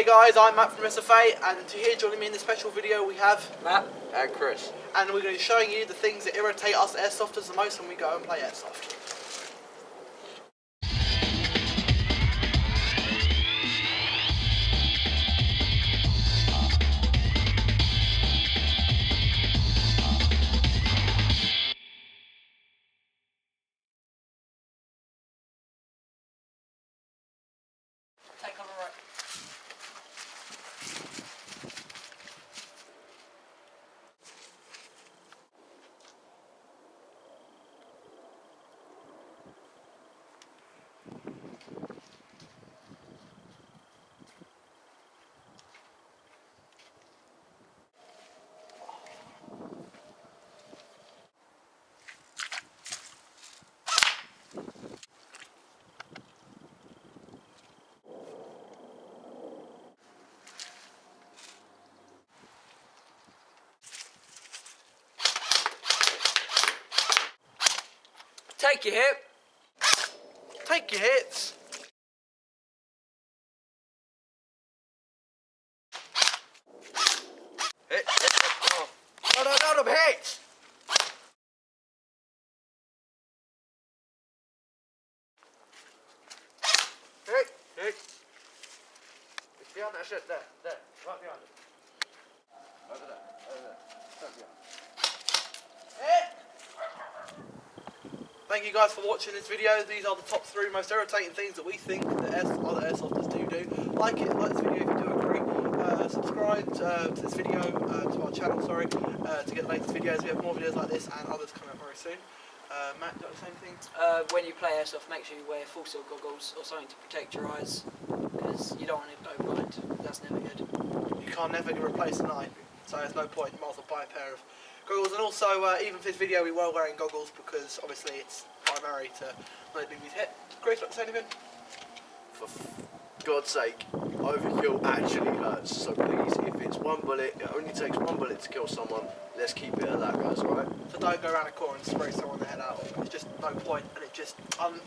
Hey guys, I'm Matt from SFA, and here joining me in this special video we have Matt and Chris. And we're going to be showing you the things that irritate us airsofters the most when we go and play airsoft. Take cover right. Take your hip. Take your hits. Hit. Oh. No, hit. Hit. It's behind that shit there, right behind it. Over there. Don't behind. Thank you guys for watching this video. These are the top 3 most irritating things that we think that other airsofters do. Like this video if you do agree. Subscribe to this video, to our channel, sorry, to get the latest videos. We have more videos like this and others coming up very soon. Matt, do you got the same thing? When you play airsoft, make sure you wear full silk goggles or something to protect your eyes, because you don't want to go blind. That's never good. You can't never replace an eye, so there's no point. You might as well buy a pair of goggles. And also, even for this video, we were wearing goggles because obviously it's primary to not be hit. Chris, like to say anything? For God's sake, overkill actually hurts. So please, if it's one bullet, it only takes one bullet to kill someone. Let's keep it at that, guys. All right? So don't go around a corner and spray someone the head out. It's just no point, and it just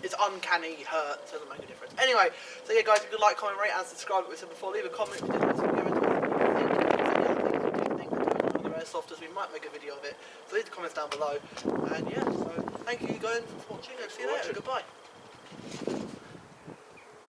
it's uncanny hurt. It doesn't make a difference. Anyway, so yeah, guys, if you could like, comment, rate, and subscribe, like we said before, leave a comment if you did like this video. Airsofters, we might make a video of it, so leave the comments down below. And yeah, so thank you guys for watching, and see you later. Goodbye.